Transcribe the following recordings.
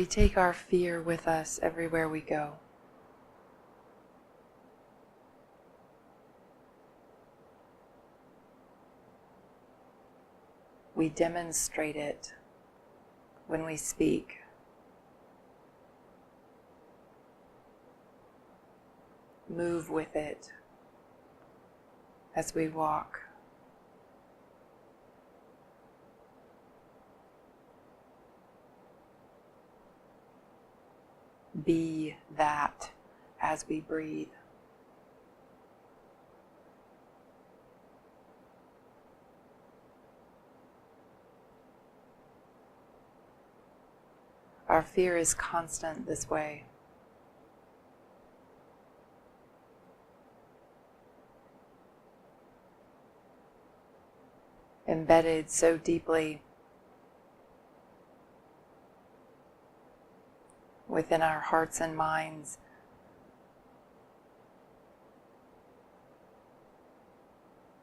we take our fear with us everywhere we go. We demonstrate it when we speak. Move with it as we walk. Be that as we breathe. Our fear is constant this way. Embedded so deeply within our hearts and minds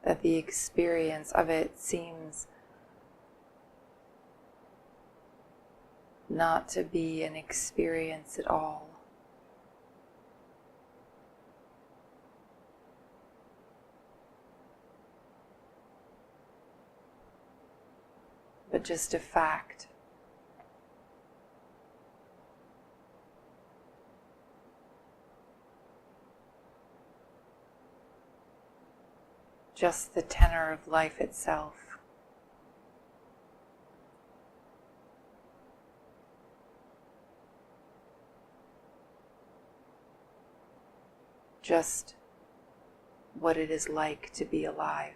that the experience of it seems not to be an experience at all. But just a fact. Just the tenor of life itself. Just what it is like to be alive.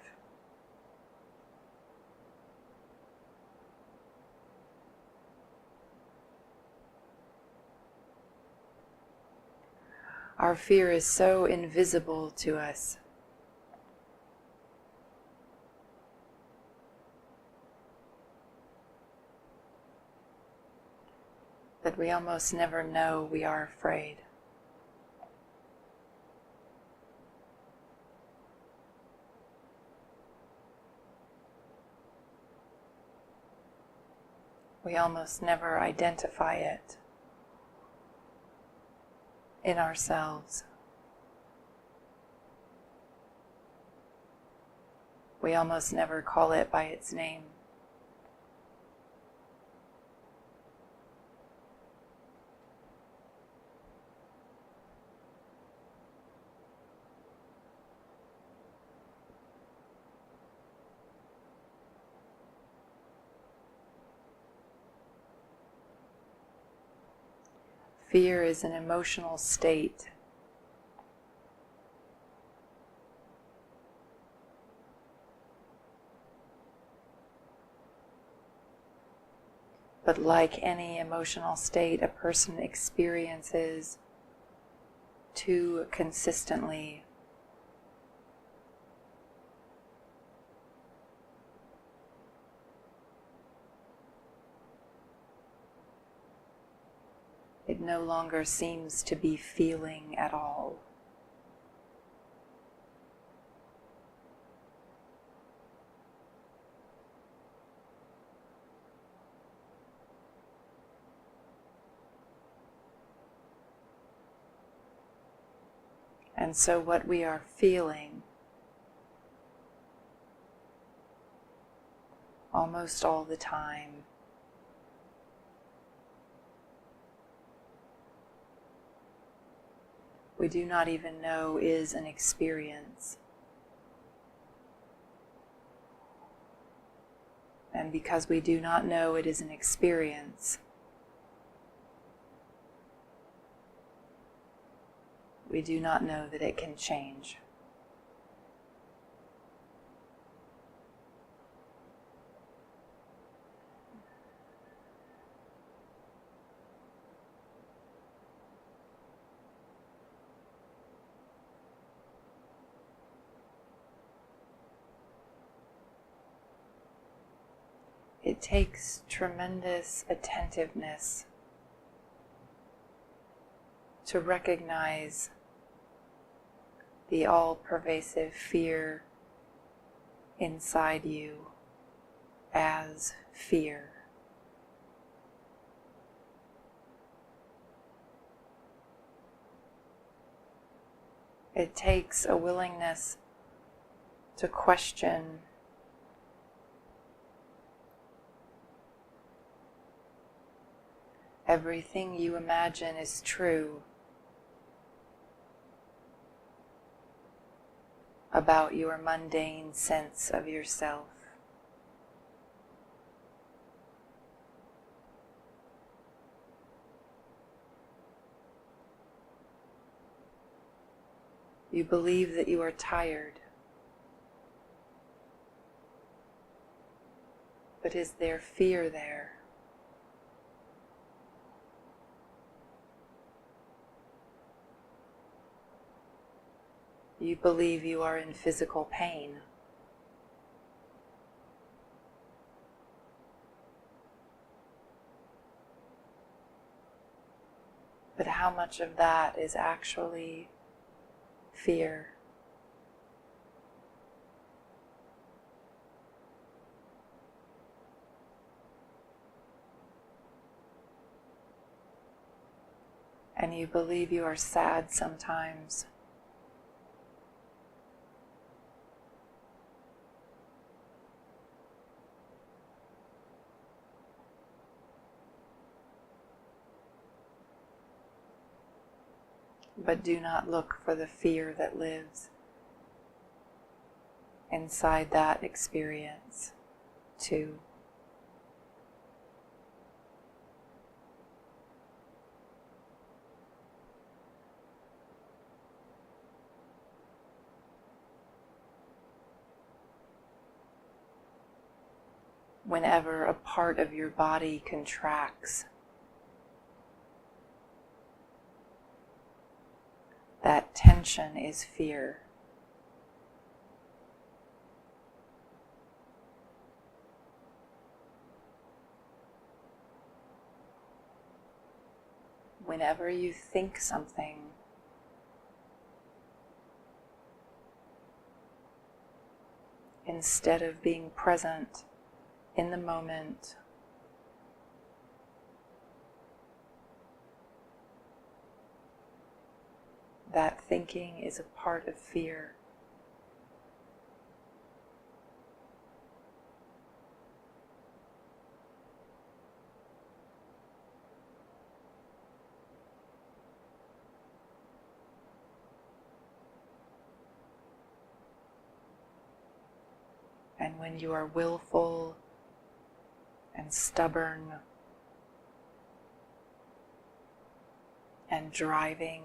Our fear is so invisible to us. That we almost never know we are afraid. We almost never identify it in ourselves. We almost never call it by its name. Fear is an emotional state. But like any emotional state a person experiences too consistently, it no longer seems to be feeling at all. And so what we are feeling almost all the time we do not even know is an experience. And because we do not know it is an experience, we do not know that it can change. It takes tremendous attentiveness to recognize the all-pervasive fear inside you as fear. It takes a willingness to question everything you imagine is true about your mundane sense of yourself. You believe that you are tired, but is there fear there? You believe you are in physical pain. But how much of that is actually fear? And you believe you are sad sometimes. But do not look for the fear that lives inside that experience, too. Whenever a part of your body contracts, that tension is fear. Whenever you think something, instead of being present in the moment, that thinking is a part of fear. And when you are willful and stubborn and driving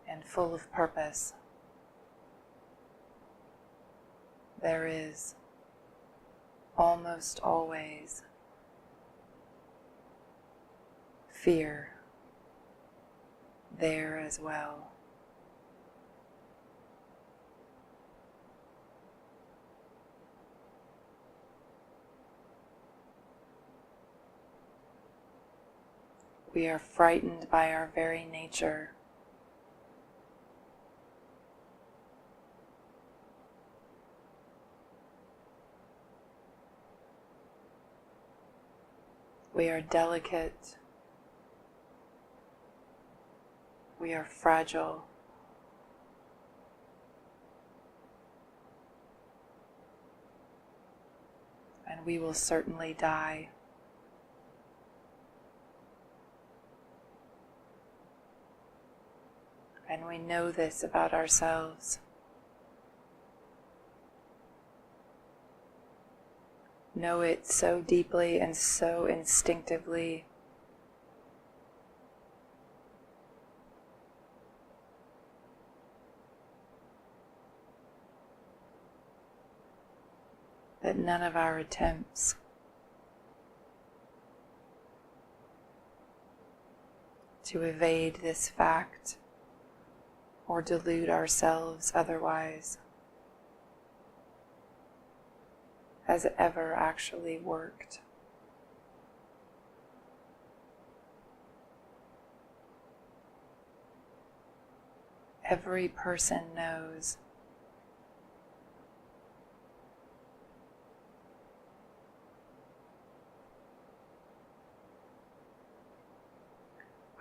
and full of purpose, there is almost always fear there as well. We are frightened by our very nature. We are delicate. We are fragile. And we will certainly die. And we know this about ourselves. Know it so deeply and so instinctively that none of our attempts to evade this fact or delude ourselves otherwise has ever actually worked. Every person knows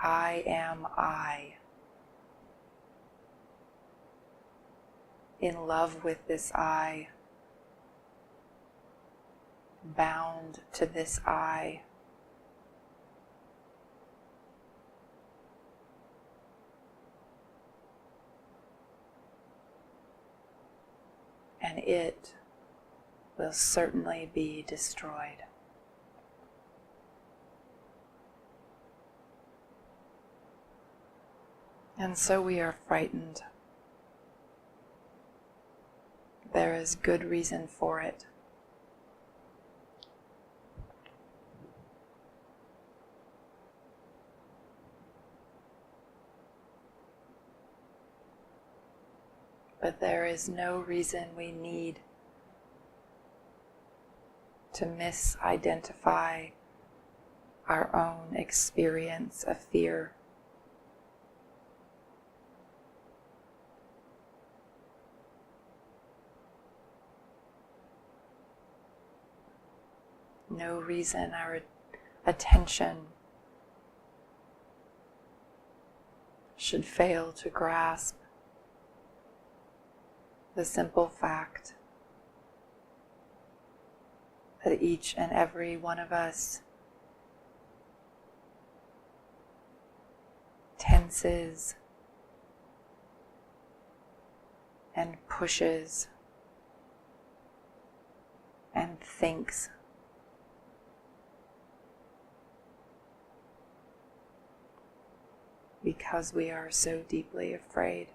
I am I. In love with this I. Bound to this I. And it will certainly be destroyed. And so we are frightened. There is good reason for it. But there is no reason we need to misidentify our own experience of fear. No reason our attention should fail to grasp the simple fact that each and every one of us tenses and pushes and thinks because we are so deeply afraid.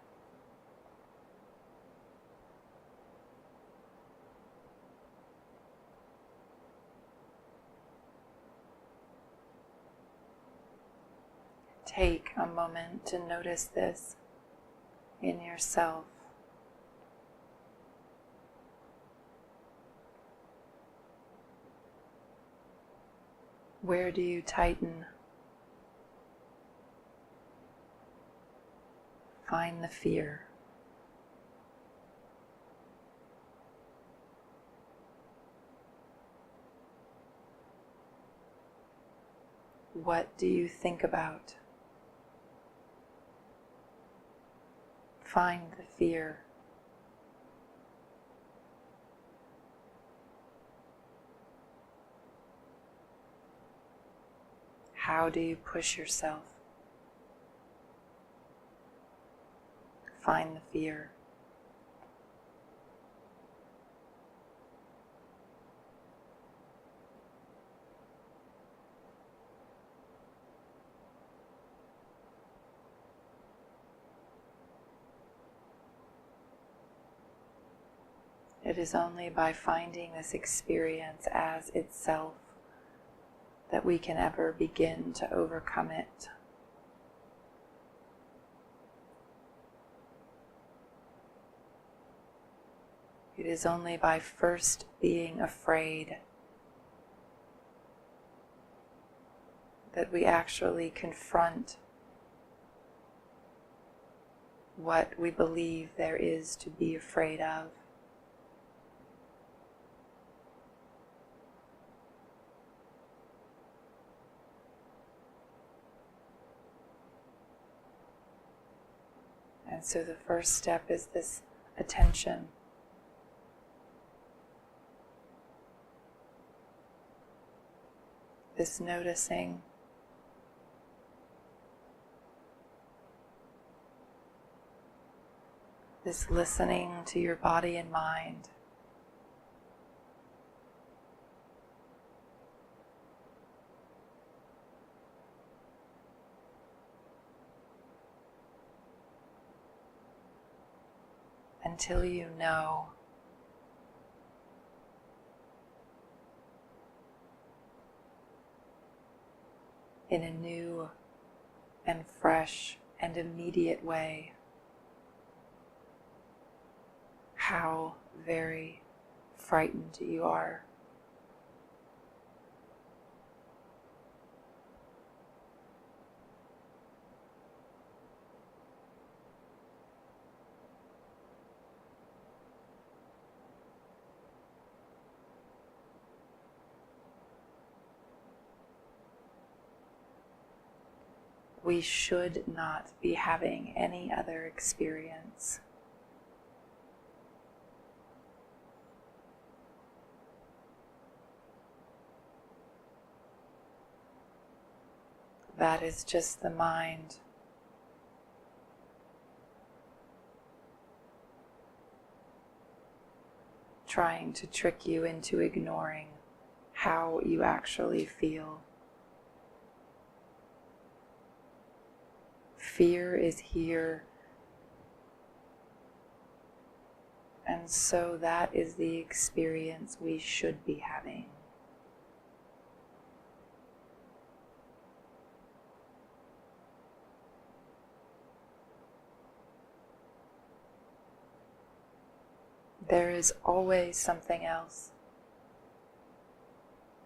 Take a moment to notice this in yourself. Where do you tighten? Find the fear. What do you think about? Find the fear. How do you push yourself? Find the fear. It is only by finding this experience as itself that we can ever begin to overcome it. It is only by first being afraid that we actually confront what we believe there is to be afraid of. And so the first step is this attention. This noticing. This listening to your body and mind. Until you know in a new and fresh and immediate way how very frightened you are. we should not be having any other experience. That is just the mind trying to trick you into ignoring how you actually feel. Fear is here, and so that is the experience we should be having. There is always something else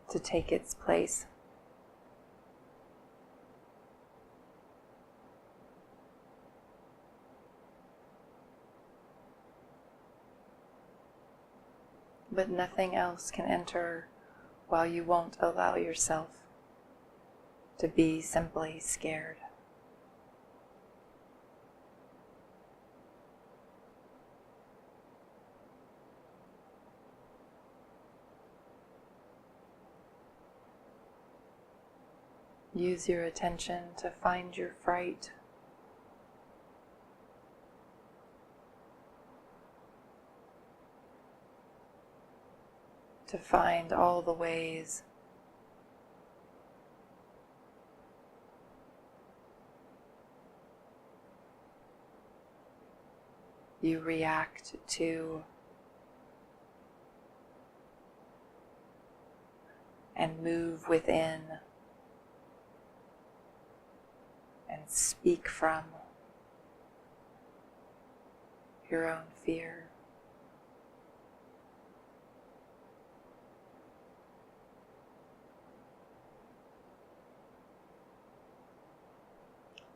to take its place. But nothing else can enter while you won't allow yourself to be simply scared. Use your attention to find your fright. To find all the ways you react to and move within and speak from your own fear.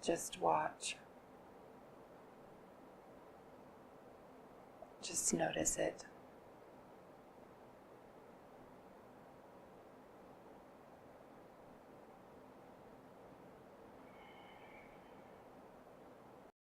Just watch. Just notice it.